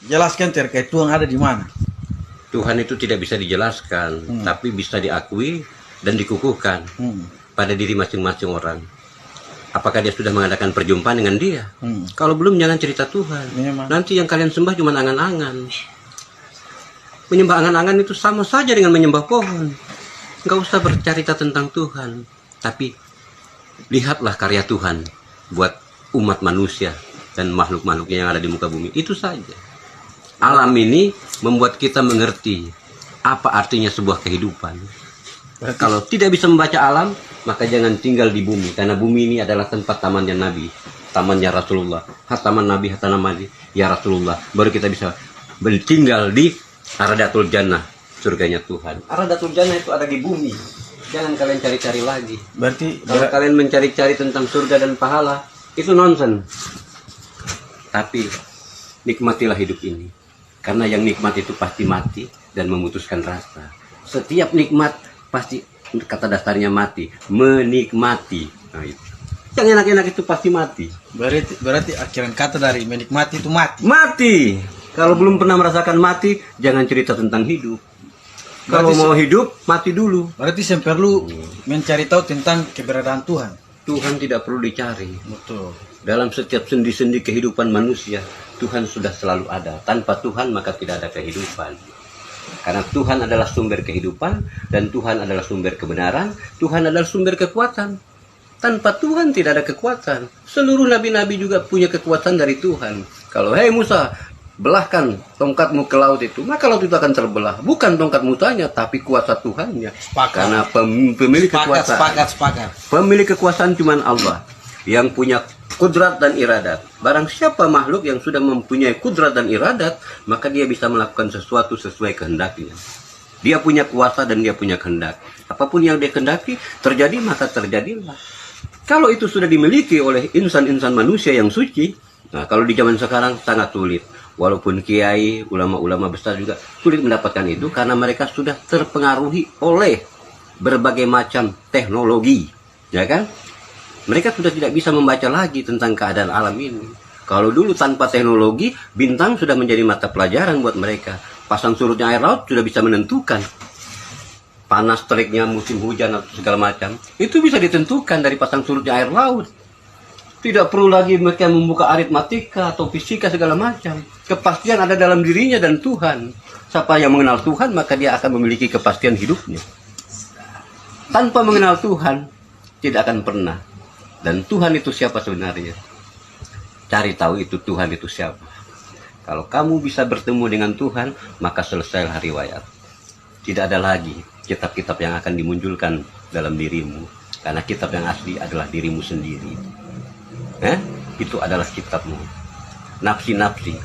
Jelaskan terkait Tuhan ada di mana? Tuhan itu tidak bisa dijelaskan, tapi bisa diakui dan dikukuhkan pada diri masing-masing orang. Apakah dia sudah mengadakan perjumpaan dengan dia? Kalau belum, jangan cerita Tuhan. Nanti yang kalian sembah cuma angan-angan. Menyembah angan-angan itu sama saja dengan menyembah pohon. Nggak usah bercerita tentang Tuhan, tapi lihatlah karya Tuhan buat umat manusia dan makhluk-makhluknya yang ada di muka bumi. Itu saja. Alam ini membuat kita mengerti apa artinya sebuah kehidupan. Kalau tidak bisa membaca alam, maka jangan tinggal di bumi. Karena bumi ini adalah tempat tamannya Nabi, tamannya Rasulullah. Hataman Nabi, hataman Nabi, ya Rasulullah. Baru kita bisa tinggal di Aradatul Jannah, surganya Tuhan. Aradatul Jannah itu ada di bumi. Jangan kalian cari-cari lagi. Berarti kalau kalian mencari-cari tentang surga dan pahala, itu nonsen. Tapi nikmatilah hidup ini. Karena yang nikmat itu pasti mati dan memutuskan rasa. Setiap nikmat pasti, kata dasarnya mati, menikmati. Nah, itu. Yang enak-enak itu pasti mati. Berarti akhiran kata dari menikmati itu mati. Mati. Kalau belum pernah merasakan mati, jangan cerita tentang hidup. Kalau mau hidup, mati dulu. Berarti saya perlu mencari tahu tentang keberadaan Tuhan. Tuhan tidak perlu dicari. Betul. Dalam setiap sendi-sendi kehidupan manusia, Tuhan sudah selalu ada. Tanpa Tuhan maka tidak ada kehidupan. Karena Tuhan adalah sumber kehidupan dan Tuhan adalah sumber kebenaran, Tuhan adalah sumber kekuatan. Tanpa Tuhan tidak ada kekuatan. Seluruh nabi-nabi juga punya kekuatan dari Tuhan. Kalau hei Musa, belahkan tongkatmu ke laut itu, maka laut itu akan terbelah. Bukan tongkat Musanya, tapi kuasa Tuhannya. Karena pemilik kekuasaan. Sepakat. Pemilik kekuasaan cuma Allah yang punya kudrat dan iradat. Barang siapa makhluk yang sudah mempunyai kudrat dan iradat, maka dia bisa melakukan sesuatu sesuai kehendaknya. Dia punya kuasa dan dia punya kehendak. Apapun yang dia kehendaki terjadi, maka terjadilah. Kalau itu sudah dimiliki oleh insan-insan manusia yang suci, nah kalau di zaman sekarang sangat sulit. Walaupun kiai, ulama-ulama besar juga sulit mendapatkan itu karena mereka sudah terpengaruhi oleh berbagai macam teknologi, ya kan? Mereka sudah tidak bisa membaca lagi tentang keadaan alam ini. Kalau dulu tanpa teknologi, bintang sudah menjadi mata pelajaran buat mereka. Pasang surutnya air laut sudah bisa menentukan. Panas teriknya musim hujan atau segala macam. Itu bisa ditentukan dari pasang surutnya air laut. Tidak perlu lagi mereka membuka aritmatika atau fisika segala macam. Kepastian ada dalam dirinya dan Tuhan. Siapa yang mengenal Tuhan, maka dia akan memiliki kepastian hidupnya. Tanpa mengenal Tuhan, tidak akan pernah. Dan Tuhan itu siapa sebenarnya? Cari tahu itu Tuhan itu siapa. Kalau kamu bisa bertemu dengan Tuhan, maka selesailah riwayat. Tidak ada lagi kitab-kitab yang akan dimunculkan dalam dirimu. Karena kitab yang asli adalah dirimu sendiri. Itu adalah kitabmu. Nafsi-nafsi.